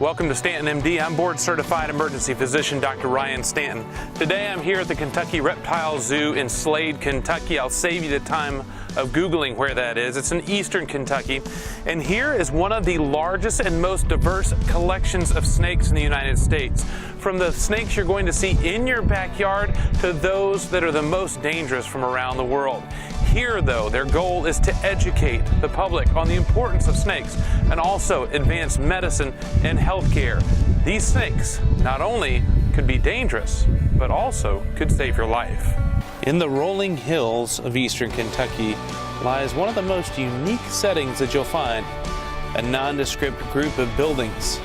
Welcome to StantonMD. I'm board certified emergency physician Dr. Ryan Stanton. Today I'm here at the Kentucky Reptile Zoo in Slade, Kentucky. I'll save you the time of Googling where that is. It's in eastern Kentucky. And here is one of the largest and most diverse collections of snakes in the United States. From the snakes you're going to see in your backyard to those that are the most dangerous from around the world. Here, though, their goal is to educate the public on the importance of snakes and also advance medicine and healthcare. These snakes not only could be dangerous, but also could save your life. In the rolling hills of eastern Kentucky lies one of the most unique settings that you'll find, a nondescript group of buildings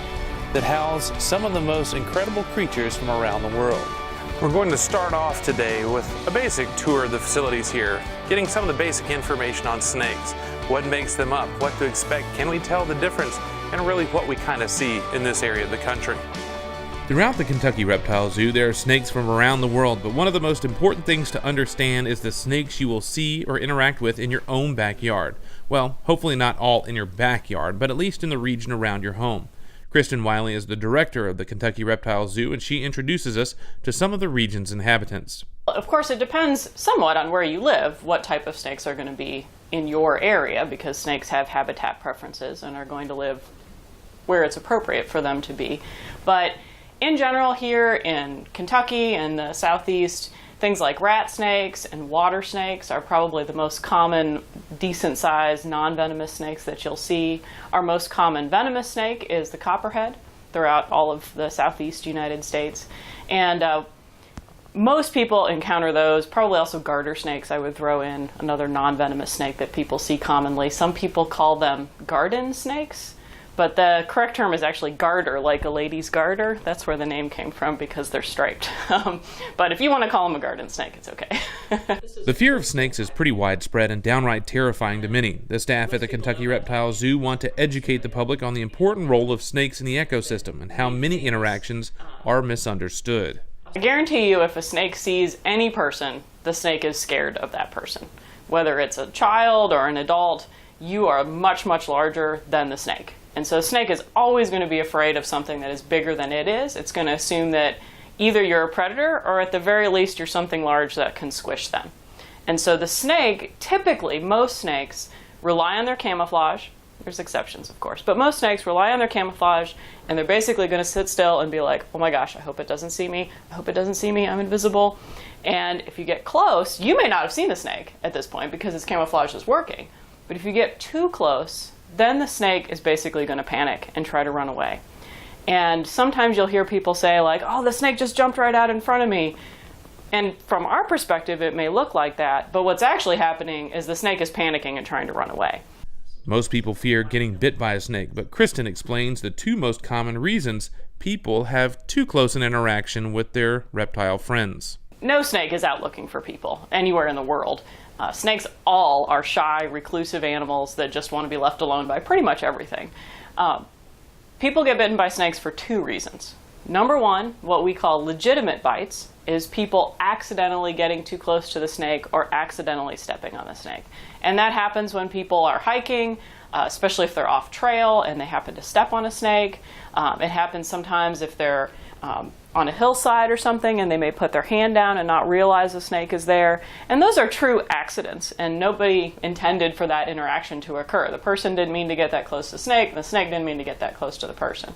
that house some of the most incredible creatures from around the world. We're going to start off today with a basic tour of the facilities here, getting some of the basic information on snakes, what makes them up, what to expect, can we tell the difference, and really what we kind of see in this area of the country. Throughout the Kentucky Reptile Zoo, there are snakes from around the world, but one of the most important things to understand is the snakes you will see or interact with in your own backyard. Well, hopefully not all in your backyard, but at least in the region around your home. Kristen Wiley is the director of the Kentucky Reptile Zoo, and she introduces us to some of the region's inhabitants. Of course, it depends somewhat on where you live, what type of snakes are going to be in your area, because snakes have habitat preferences and are going to live where it's appropriate for them to be. But in general, here in Kentucky and the southeast, things like rat snakes and water snakes are probably the most common decent-sized non-venomous snakes that you'll see. Our most common venomous snake is the copperhead throughout all of the southeast United States. And most people encounter those, probably also garter snakes. I would throw in another non-venomous snake that people see commonly. Some people call them garden snakes, but the correct term is actually garter, like a lady's garter. That's where the name came from, because they're striped. But if you want to call them a garden snake, it's okay. The fear of snakes is pretty widespread and downright terrifying to many. The staff at the Kentucky Reptile Zoo want to educate the public on the important role of snakes in the ecosystem and how many interactions are misunderstood. I guarantee you, if a snake sees any person, the snake is scared of that person. Whether it's a child or an adult, you are much, much larger than the snake. And so a snake is always going to be afraid of something that is bigger than it is. It's going to assume that either you're a predator or at the very least you're something large that can squish them. And so the snake, typically most snakes, rely on their camouflage. There's exceptions, of course, but most snakes rely on their camouflage, and they're basically going to sit still and be like, oh my gosh, I hope it doesn't see me. I hope it doesn't see me. I'm invisible. And if you get close, you may not have seen the snake at this point because its camouflage is working. But if you get too close, then the snake is basically going to panic and try to run away. And sometimes you'll hear people say like, oh, the snake just jumped right out in front of me. And from our perspective, it may look like that, but what's actually happening is the snake is panicking and trying to run away. Most people fear getting bit by a snake, but Kristen explains the two most common reasons people have too close an interaction with their reptile friends. No snake is out looking for people anywhere in the world. Snakes all are shy, reclusive animals that just want to be left alone by pretty much everything. People get bitten by snakes for two reasons. Number one, what we call legitimate bites, is people accidentally getting too close to the snake or accidentally stepping on the snake. And that happens when people are hiking, especially if they're off trail and they happen to step on a snake. It happens sometimes if they're on a hillside or something and they may put their hand down and not realize the snake is there. And those are true accidents, and nobody intended for that interaction to occur. The person didn't mean to get that close to the snake, and the snake didn't mean to get that close to the person.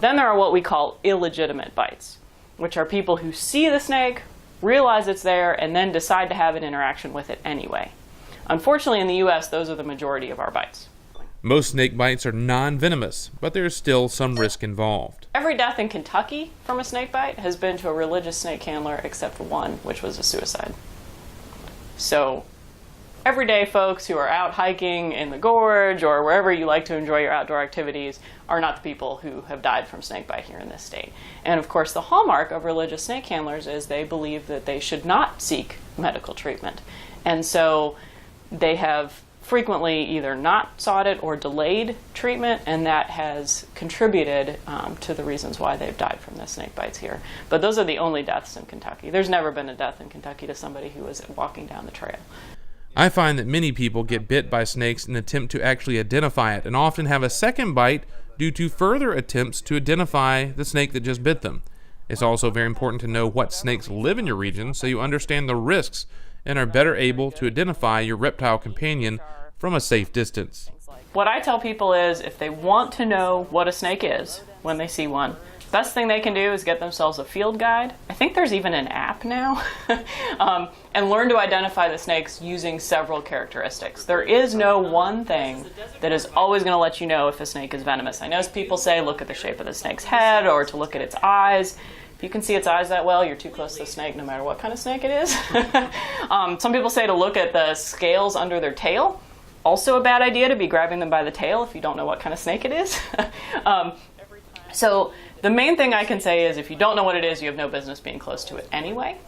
Then there are what we call illegitimate bites, which are people who see the snake, realize it's there, and then decide to have an interaction with it anyway. Unfortunately, in the US, those are the majority of our bites. Most snake bites are non-venomous, but there's still some risk involved. Every death in Kentucky from a snake bite has been to a religious snake handler except for one, which was a suicide. So everyday folks who are out hiking in the gorge or wherever you like to enjoy your outdoor activities are not the people who have died from snake bite here in this state. And of course, the hallmark of religious snake handlers is they believe that they should not seek medical treatment. And so they have frequently either not sought it or delayed treatment, and that has contributed to the reasons why they've died from the snake bites here. But those are the only deaths in Kentucky. There's never been a death in Kentucky to somebody who was walking down the trail. I find that many people get bit by snakes and attempt to actually identify it, and often have a second bite due to further attempts to identify the snake that just bit them. It's also very important to know what snakes live in your region so you understand the risks and are better able to identify your reptile companion from a safe distance. What I tell people is if they want to know what a snake is when they see one, best thing they can do is get themselves a field guide. I think there's even an app now. And learn to identify the snakes using several characteristics. There is no one thing that is always going to let you know if a snake is venomous. I know people say look at the shape of the snake's head or to look at its eyes. If you can see its eyes that well, you're too close to the snake no matter what kind of snake it is. Some people say to look at the scales under their tail. Also a bad idea to be grabbing them by the tail if you don't know what kind of snake it is. So the main thing I can say is if you don't know what it is, you have no business being close to it anyway.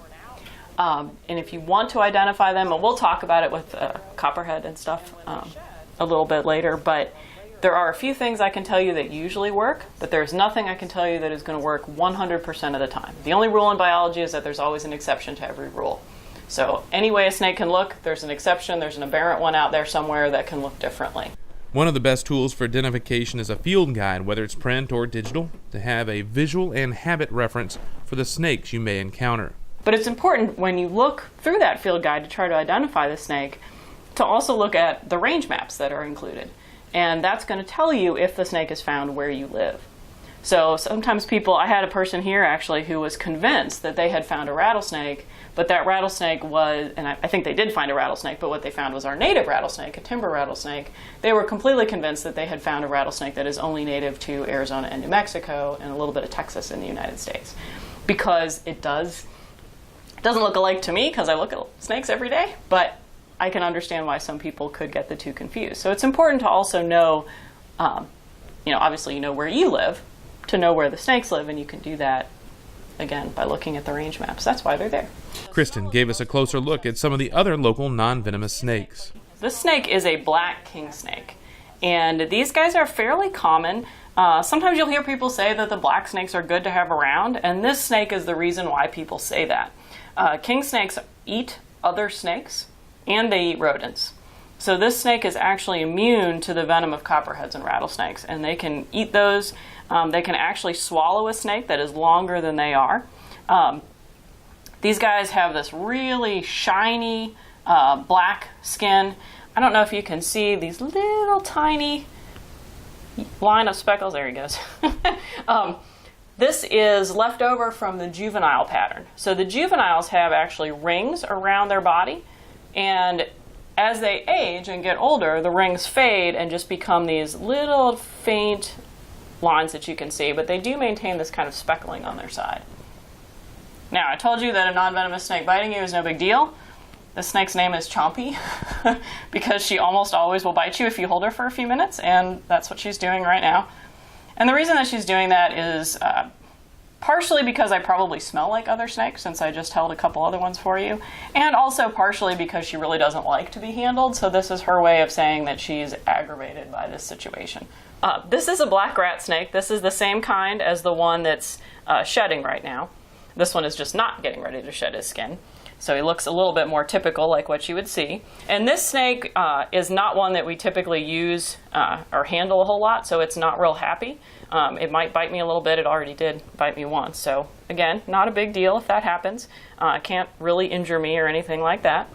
And if you want to identify them, and we'll talk about it with copperhead and stuff a little bit later, but there are a few things I can tell you that usually work, but there's nothing I can tell you that is going to work 100% of the time. The only rule in biology is that there's always an exception to every rule. So any way a snake can look, there's an exception. There's an aberrant one out there somewhere that can look differently. One of the best tools for identification is a field guide, whether it's print or digital, to have a visual and habit reference for the snakes you may encounter. But it's important when you look through that field guide to try to identify the snake to also look at the range maps that are included. And that's going to tell you if the snake is found where you live. So sometimes I had a person here actually who was convinced that they had found a rattlesnake, but that rattlesnake was, and I think they did find a rattlesnake, but what they found was our native rattlesnake, a timber rattlesnake. They were completely convinced that they had found a rattlesnake that is only native to Arizona and New Mexico and a little bit of Texas in the United States. Because it doesn't look alike to me because I look at snakes every day, but I can understand why some people could get the two confused. So it's important to also know, obviously you know where you live, to know where the snakes live, and you can do that, again, by looking at the range maps. That's why they're there. Kristen gave us a closer look at some of the other local non-venomous snakes. This snake is a black king snake, and these guys are fairly common. Sometimes you'll hear people say that the black snakes are good to have around, and this snake is the reason why people say that. King snakes eat other snakes, and they eat rodents. So this snake is actually immune to the venom of copperheads and rattlesnakes, and they can eat those. They can actually swallow a snake that is longer than they are. These guys have this really shiny black skin. I don't know if you can see these little tiny line of speckles. There he goes. This is left over from the juvenile pattern. So the juveniles have actually rings around their body, and as they age and get older, the rings fade and just become these little faint lines that you can see, but they do maintain this kind of speckling on their side. Now, I told you that a non-venomous snake biting you is no big deal. This snake's name is Chompy because she almost always will bite you if you hold her for a few minutes, and that's what she's doing right now. And the reason that she's doing that is partially because I probably smell like other snakes since I just held a couple other ones for you, and also partially because she really doesn't like to be handled, so this is her way of saying that she's aggravated by this situation. This is a black rat snake. This is the same kind as the one that's shedding right now. This one is just not getting ready to shed his skin. So he looks a little bit more typical like what you would see. And this snake is not one that we typically use or handle a whole lot, so it's not real happy. It might bite me a little bit. It already did bite me once. So again, not a big deal if that happens. It can't really injure me or anything like that.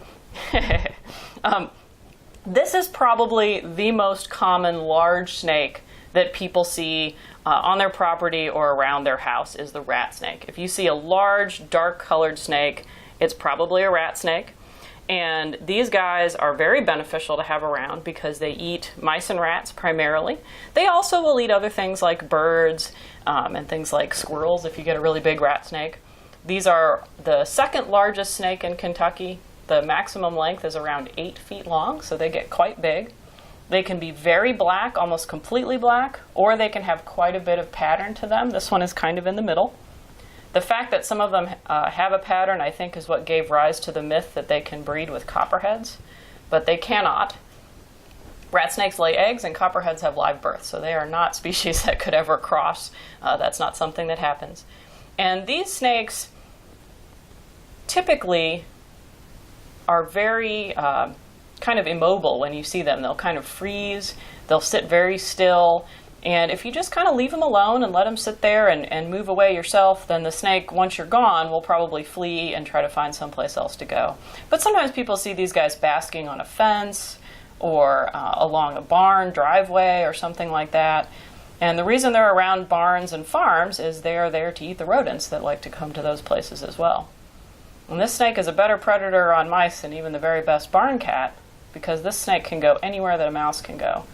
This is probably the most common large snake that people see on their property or around their house is the rat snake. If you see a large, dark-colored snake, it's probably a rat snake. And these guys are very beneficial to have around because they eat mice and rats primarily. They also will eat other things like birds and things like squirrels if you get a really big rat snake. These are the second largest snake in Kentucky. The maximum length is around 8 feet long, so they get quite big. They can be very black, almost completely black, or they can have quite a bit of pattern to them. This one is kind of in the middle. The fact that some of them have a pattern, I think, is what gave rise to the myth that they can breed with copperheads, but they cannot. Rat snakes lay eggs and copperheads have live birth, so they are not species that could ever cross. That's not something that happens. And these snakes typically are very kind of immobile when you see them. They'll kind of freeze, they'll sit very still, And if you just kind of leave them alone and let them sit there and move away yourself, then the snake, once you're gone, will probably flee and try to find someplace else to go. But sometimes people see these guys basking on a fence or along a barn driveway or something like that. And the reason they're around barns and farms is they are there to eat the rodents that like to come to those places as well. And this snake is a better predator on mice than even the very best barn cat, because this snake can go anywhere that a mouse can go.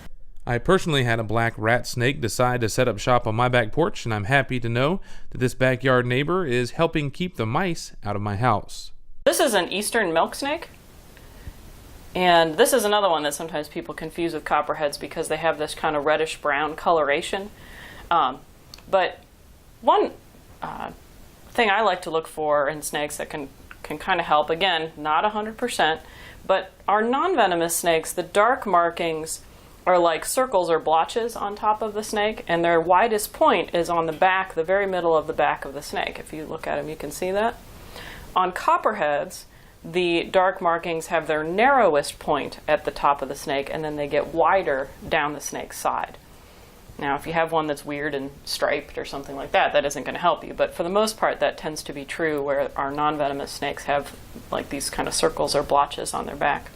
I personally had a black rat snake decide to set up shop on my back porch, and I'm happy to know that this backyard neighbor is helping keep the mice out of my house. This is an eastern milk snake, and this is another one that sometimes people confuse with copperheads because they have this kind of reddish-brown coloration. But one thing I like to look for in snakes that can kind of help, again, not 100%, but our non-venomous snakes, the dark markings are like circles or blotches on top of the snake, and their widest point is on the back, the very middle of the back of the snake. If you look at them, you can see that. On copperheads, the dark markings have their narrowest point at the top of the snake, and then they get wider down the snake's side. Now, if you have one that's weird and striped or something like that, that isn't going to help you. But for the most part, that tends to be true where our non-venomous snakes have like these kind of circles or blotches on their back.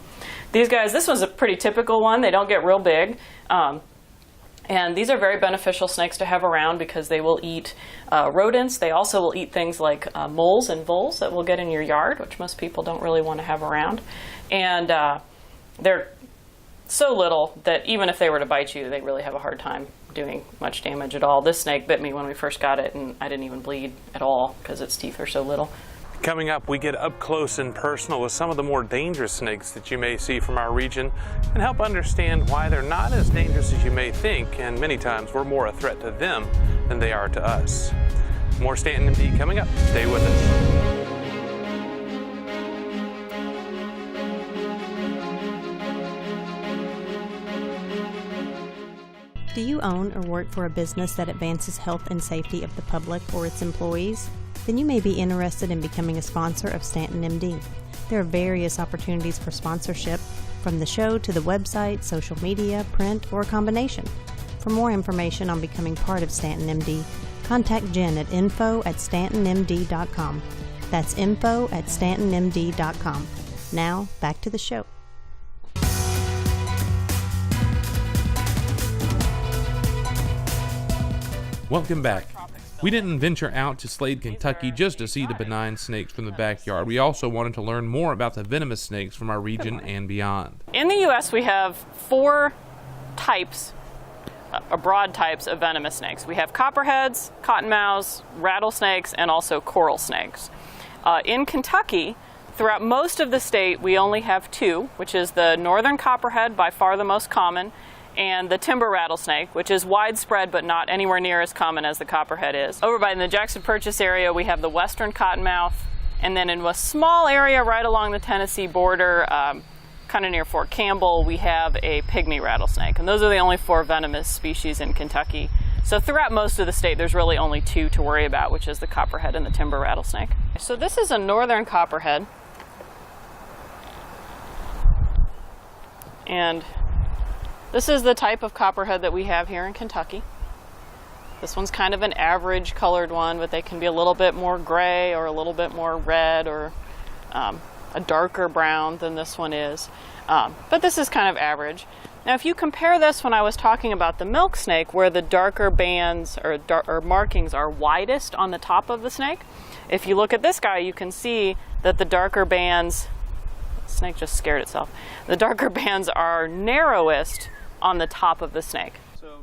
These guys, this one's a pretty typical one. They don't get real big. And these are very beneficial snakes to have around because they will eat rodents. They also will eat things like moles and voles that will get in your yard, which most people don't really want to have around. And they're so little that even if they were to bite you, they really have a hard time doing much damage at all. This snake bit me when we first got it, and I didn't even bleed at all because its teeth are so little. Coming up, we get up close and personal with some of the more dangerous snakes that you may see from our region and help understand why they're not as dangerous as you may think, and many times we're more a threat to them than they are to us. More StantonMD coming up. Stay with us. Do you own or work for a business that advances health and safety of the public or its employees? Then you may be interested in becoming a sponsor of StantonMD. There are various opportunities for sponsorship, from the show to the website, social media, print, or a combination. For more information on becoming part of StantonMD, contact Jen at info@StantonMD.com. That's info@StantonMD.com. Now, back to the show. Welcome back. We didn't venture out to Slade, Kentucky just to see the benign snakes from the backyard. We also wanted to learn more about the venomous snakes from our region and beyond. In the U.S., we have 4 types, broad types of venomous snakes. We have copperheads, cottonmouths, rattlesnakes, and also coral snakes. In Kentucky, throughout most of the state, we only have 2, which is the northern copperhead, by far the most common, and the timber rattlesnake, which is widespread but not anywhere near as common as the copperhead is. Over by the Jackson Purchase area, we have the western cottonmouth, and then in a small area right along the Tennessee border, kind of near Fort Campbell, we have a pygmy rattlesnake. And those are the only 4 venomous species in Kentucky. So throughout most of the state, there's really only 2 to worry about, which is the copperhead and the timber rattlesnake. So this is a northern copperhead. And this is the type of copperhead that we have here in Kentucky. This one's kind of an average colored one, but they can be a little bit more gray or a little bit more red or a darker brown than this one is. But this is kind of average. Now, if you compare this when I was talking about the milk snake, where the darker bands or markings are widest on the top of the snake, if you look at this guy, you can see that the darker bands, the snake just scared itself, the darker bands are narrowest on the top of the snake.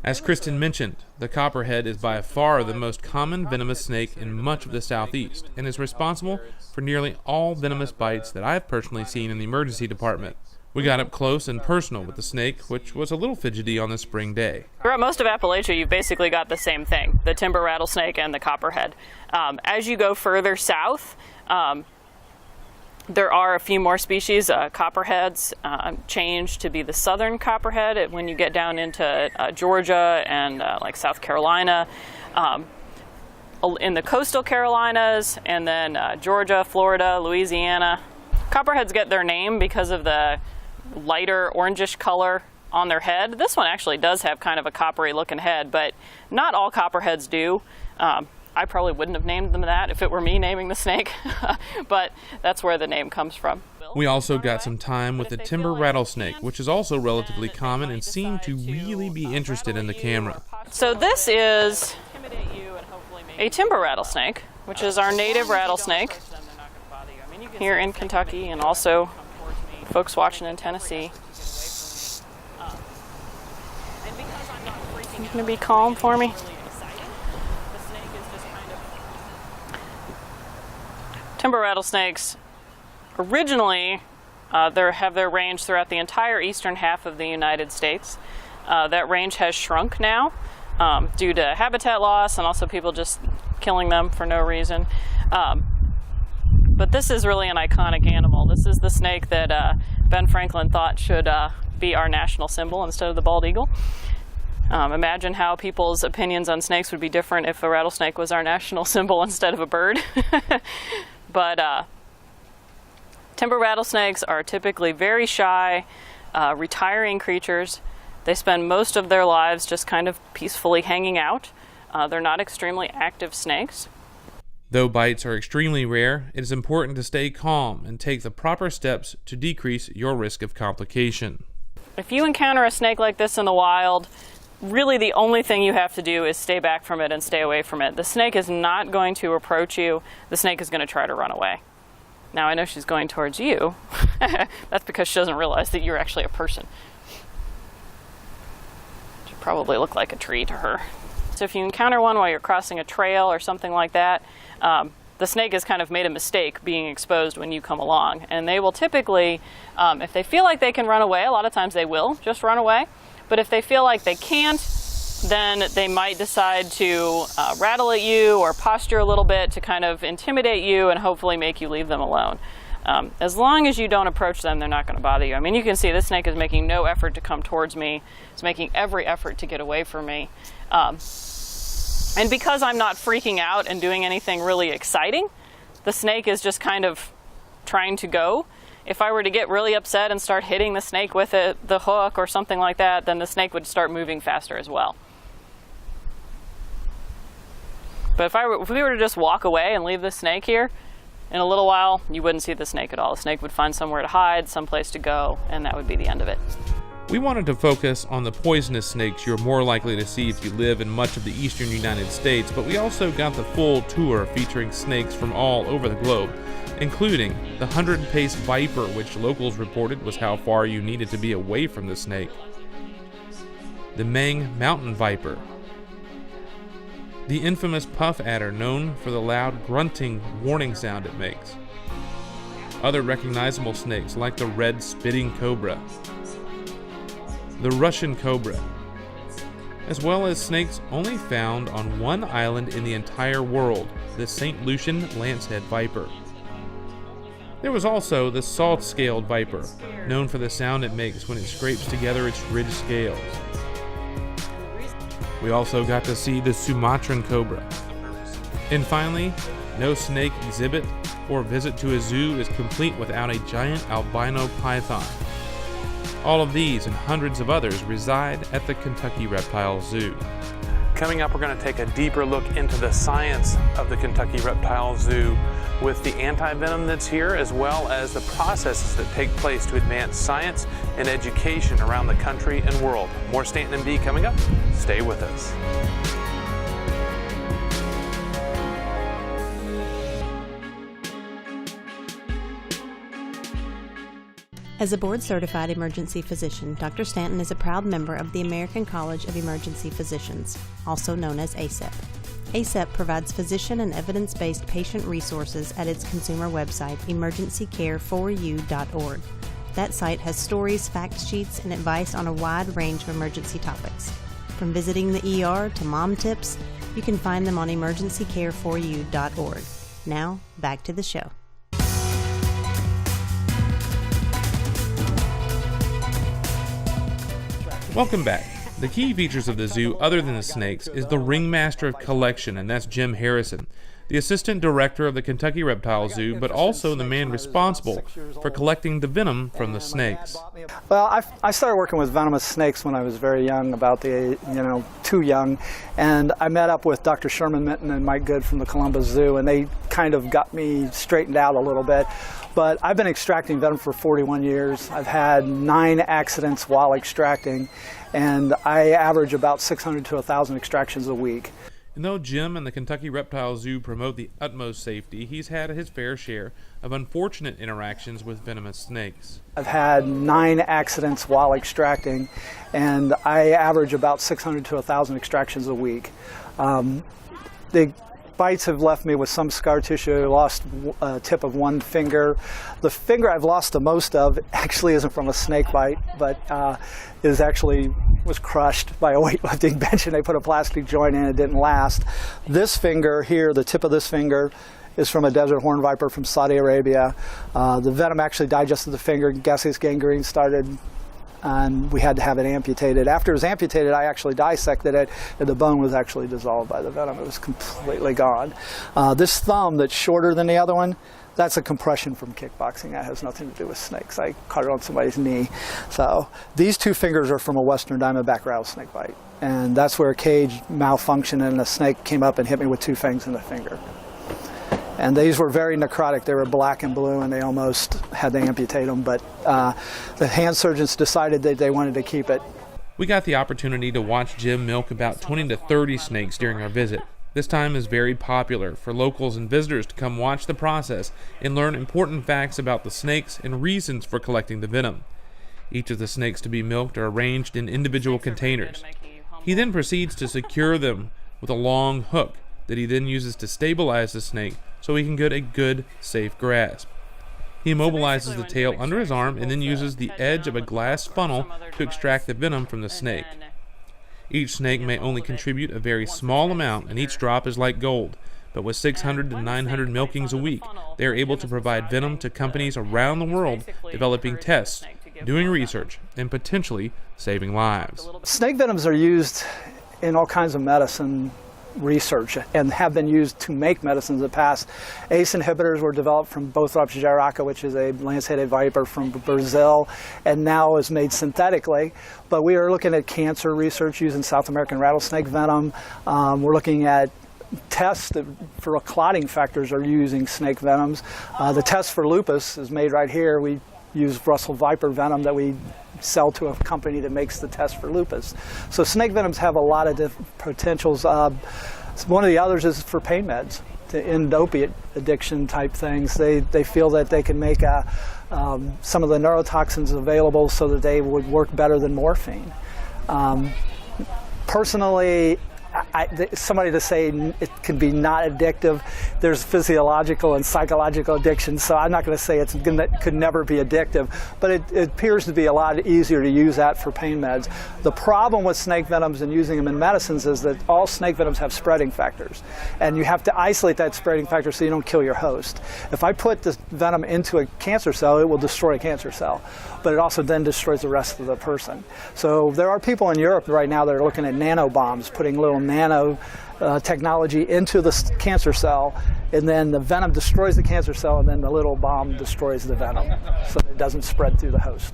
As Kristen mentioned, the copperhead is by far the most common venomous snake in much of the southeast and is responsible for nearly all venomous bites that I've personally seen in the emergency department. We got up close and personal with the snake, which was a little fidgety on this spring day. Throughout most of Appalachia, you've basically got the same thing, the timber rattlesnake and the copperhead. As you go further south, there are a few more species. Copperheads change to be the southern copperhead when you get down into Georgia and like South Carolina, in the coastal Carolinas, and then Georgia, Florida, Louisiana. Copperheads get their name because of the lighter orangish color on their head. This one actually does have kind of a coppery looking head, but not all copperheads do. I probably wouldn't have named them that if it were me naming the snake, but that's where the name comes from. We also got some time with the timber rattlesnake, which is also relatively common and seemed to really be interested in the camera. So this is a timber rattlesnake, which is our native rattlesnake here in Kentucky, and also folks watching in Tennessee. You gonna be calm for me? Timber rattlesnakes originally have their range throughout the entire eastern half of the United States. That range has shrunk now due to habitat loss and also people just killing them for no reason. But this is really an iconic animal. This is the snake that Ben Franklin thought should be our national symbol instead of the bald eagle. Imagine how people's opinions on snakes would be different if a rattlesnake was our national symbol instead of a bird. But timber rattlesnakes are typically very shy, retiring creatures. They spend most of their lives just kind of peacefully hanging out. They're not extremely active snakes. Though bites are extremely rare, it is important to stay calm and take the proper steps to decrease your risk of complication. If you encounter a snake like this in the wild, really the only thing you have to do is stay back from it and stay away from it. The snake is not going to approach you. The snake is going to try to run away. Now I know she's going towards you. That's because she doesn't realize that you're actually a person. You probably look like a tree to her. So if you encounter one while you're crossing a trail or something like that, the snake has kind of made a mistake being exposed when you come along. And they will typically, if they feel like they can run away, a lot of times they will just run away. But if they feel like they can't, then they might decide to rattle at you or posture a little bit to kind of intimidate you and hopefully make you leave them alone. As long as you don't approach them, they're not going to bother you. I mean, you can see this snake is making no effort to come towards me. It's making every effort to get away from me. And because I'm not freaking out and doing anything really exciting, the snake is just kind of trying to go. If I were to get really upset and start hitting the snake with the hook or something like that, then the snake would start moving faster as well. But if we were to just walk away and leave the snake here, in a little while, you wouldn't see the snake at all. The snake would find somewhere to hide, someplace to go, and that would be the end of it. We wanted to focus on the poisonous snakes you're more likely to see if you live in much of the eastern United States, but we also got the full tour featuring snakes from all over the globe, including the 100-pace viper, which locals reported was how far you needed to be away from the snake, the Mang mountain viper, the infamous puff adder known for the loud grunting warning sound it makes, other recognizable snakes like the red spitting cobra, the Russian cobra, as well as snakes only found on one island in the entire world, the St. Lucian lancehead viper. There was also the salt-scaled viper, known for the sound it makes when it scrapes together its ridged scales. We also got to see the Sumatran cobra. And finally, no snake exhibit or visit to a zoo is complete without a giant albino python. All of these and hundreds of others reside at the Kentucky Reptile Zoo. Coming up, we're going to take a deeper look into the science of the Kentucky Reptile Zoo with the anti-venom that's here, as well as the processes that take place to advance science and education around the country and world. More StantonMD coming up. Stay with us. As a board-certified emergency physician, Dr. Stanton is a proud member of the American College of Emergency Physicians, also known as ACEP. ACEP provides physician and evidence-based patient resources at its consumer website, emergencycare4u.org. That site has stories, fact sheets, and advice on a wide range of emergency topics. From visiting the ER to mom tips, you can find them on emergencycare4u.org. Now, back to the show. Welcome back. The key features of the zoo, other than the snakes, is the ringmaster of collection, and that's Jim Harrison. the assistant director of the Kentucky Reptile Zoo, but also the man responsible for collecting the venom from the snakes. Well, I started working with venomous snakes when I was very young, about too young, and I met up with Dr. Sherman Minton and Mike Good from the Columbus Zoo, and they kind of got me straightened out a little bit. But I've been extracting venom for 41 years. I've had 9 accidents while extracting, and I average about 600 to 1,000 extractions a week. And though Jim and the Kentucky Reptile Zoo promote the utmost safety, he's had his fair share of unfortunate interactions with venomous snakes. I've had 9 accidents while extracting, and I average about 600 to 1,000 extractions a week. The bites have left me with some scar tissue. I lost a tip of one finger. The finger I've lost the most of actually isn't from a snake bite, but was crushed by a weightlifting bench, and they put a plastic joint in. It didn't last. This finger here, the tip of this finger, is from a desert horn viper from Saudi Arabia. The venom actually digested the finger. Gaseous gangrene started, and we had to have it amputated. After it was amputated, I actually dissected it, and the bone was actually dissolved by the venom. It was completely gone. This thumb that's shorter than the other one, that's a compression from kickboxing. That has nothing to do with snakes. I caught it on somebody's knee. So these 2 fingers are from a western diamondback rattlesnake bite, and that's where a cage malfunctioned and a snake came up and hit me with 2 fangs in the finger. And these were very necrotic. They were black and blue, and they almost had to amputate them, but the hand surgeons decided that they wanted to keep it. We got the opportunity to watch Jim milk about 20 to 30 snakes during our visit. This time is very popular for locals and visitors to come watch the process and learn important facts about the snakes and reasons for collecting the venom. Each of the snakes to be milked are arranged in individual containers. He then proceeds to secure them with a long hook that he then uses to stabilize the snake so he can get a good, safe grasp. He immobilizes the tail under his arm and then uses the edge of a glass funnel to extract the venom from the snake. Each snake may only contribute a very small amount, and each drop is like gold. But with 600 to 900 milkings a week, they are able to provide venom to companies around the world, developing tests, doing research, and potentially saving lives. Snake venoms are used in all kinds of medicine research and have been used to make medicines in the past. ACE inhibitors were developed from Bothrops jiraca, which is a lance-headed viper from Brazil, and now is made synthetically. But we are looking at cancer research using South American rattlesnake venom. We're looking at tests for clotting factors are using snake venoms. The test for lupus is made right here. We use Brussels viper venom that we sell to a company that makes the test for lupus. So snake venoms have a lot of different potentials. One of the others is for pain meds, to end opiate addiction type things. They feel that they can make some of the neurotoxins available so that they would work better than morphine. Personally, somebody to say it can be not addictive, there's physiological and psychological addiction, so I'm not going to say it could never be addictive, but it appears to be a lot easier to use that for pain meds. The problem with snake venoms and using them in medicines is that all snake venoms have spreading factors, and you have to isolate that spreading factor so you don't kill your host. If I put this venom into a cancer cell, it will destroy a cancer cell, but it also then destroys the rest of the person. So there are people in Europe right now that are looking at nanobombs, putting little nano technology into the cancer cell, and then the venom destroys the cancer cell, and then the little bomb destroys the venom so that it doesn't spread through the host.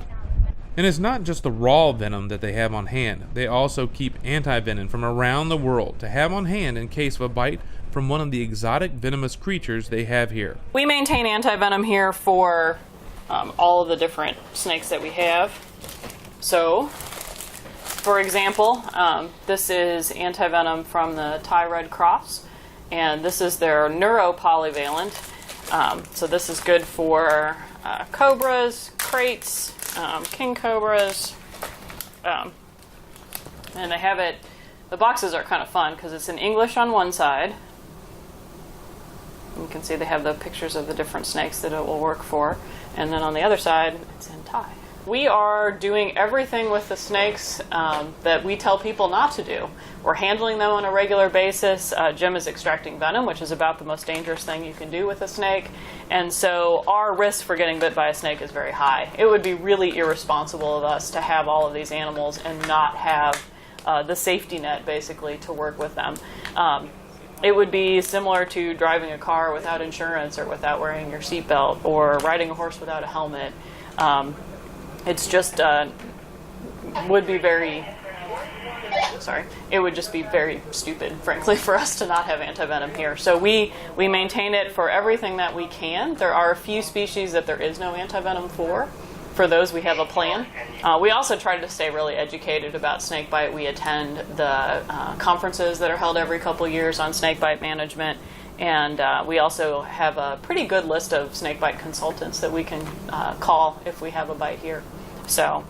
And it's not just the raw venom that they have on hand. They also keep anti-venom from around the world to have on hand in case of a bite from one of the exotic venomous creatures they have here. We maintain anti-venom here for all of the different snakes that we have. So, for example, this is antivenom from the Thai Red Cross, and this is their neuropolyvalent. So this is good for cobras, kraits, king cobras, and they have it. The boxes are kind of fun because it's in English on one side. You can see they have the pictures of the different snakes that it will work for, and then on the other side it's in Thai. We are doing everything with the snakes that we tell people not to do. We're handling them on a regular basis. Jim is extracting venom, which is about the most dangerous thing you can do with a snake. And so our risk for getting bit by a snake is very high. It would be really irresponsible of us to have all of these animals and not have the safety net, basically, to work with them. it would be similar to driving a car without insurance or without wearing your seatbelt or riding a horse without a helmet. It's just would be very, it would just be very stupid, frankly, for us to not have antivenom here. So we maintain it for everything that we can. There are a few species that there is no antivenom for. For those, we have a plan. We also try to stay really educated about snakebite. We attend the conferences that are held every couple years on snakebite management, and we also have a pretty good list of snakebite consultants that we can call if we have a bite here. So,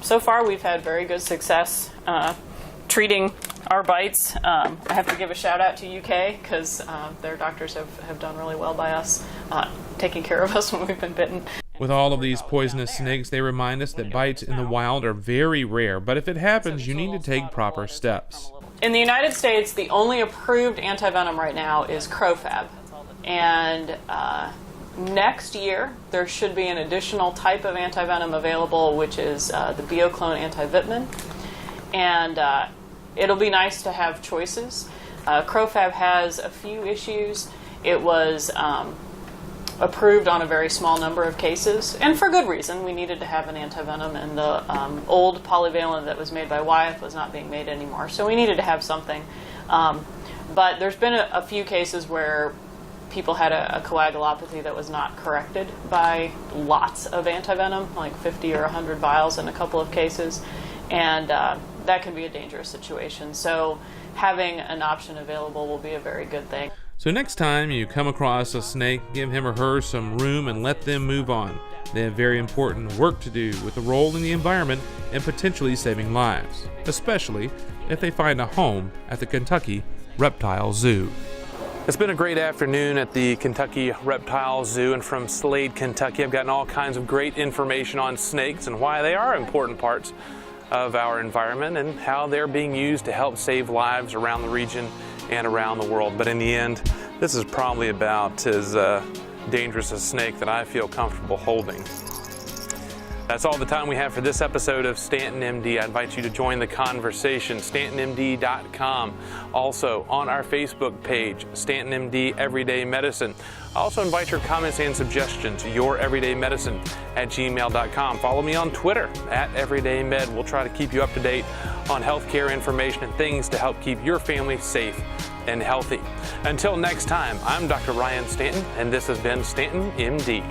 so far we've had very good success treating our bites. I have to give a shout out to UK because their doctors have done really well by us, taking care of us when we've been bitten. With all of these poisonous snakes, they remind us that bites in the wild are very rare, but if it happens, you need to take proper steps. In the United States, the only approved antivenom right now is Crofab. And next year, there should be an additional type of antivenom available, which is the Bioclone antivitamin. And it'll be nice to have choices. Crofab has a few issues. It was approved on a very small number of cases, and for good reason. We needed to have an antivenom, and the old polyvalent that was made by Wyeth was not being made anymore, so we needed to have something. But there's been a few cases where people had a coagulopathy that was not corrected by lots of antivenom, like 50 or 100 vials in a couple of cases, and that can be a dangerous situation. So having an option available will be a very good thing. So next time you come across a snake, give him or her some room and let them move on. They have very important work to do with the role in the environment and potentially saving lives, especially if they find a home at the Kentucky Reptile Zoo. It's been a great afternoon at the Kentucky Reptile Zoo, and from Slade, Kentucky, I've gotten all kinds of great information on snakes and why they are important parts of our environment and how they're being used to help save lives around the region and around the world. But in the end, this is probably about as dangerous a snake that I feel comfortable holding. That's all the time we have for this episode of StantonMD. I invite you to join the conversation, StantonMD.com. Also on our Facebook page, StantonMD Everyday Medicine. I also invite your comments and suggestions, youreverydayMedicine@gmail.com. Follow me on Twitter @EverydayMed. We'll try to keep you up to date on healthcare information and things to help keep your family safe and healthy. Until next time, I'm Dr. Ryan Stanton, and this has been StantonMD.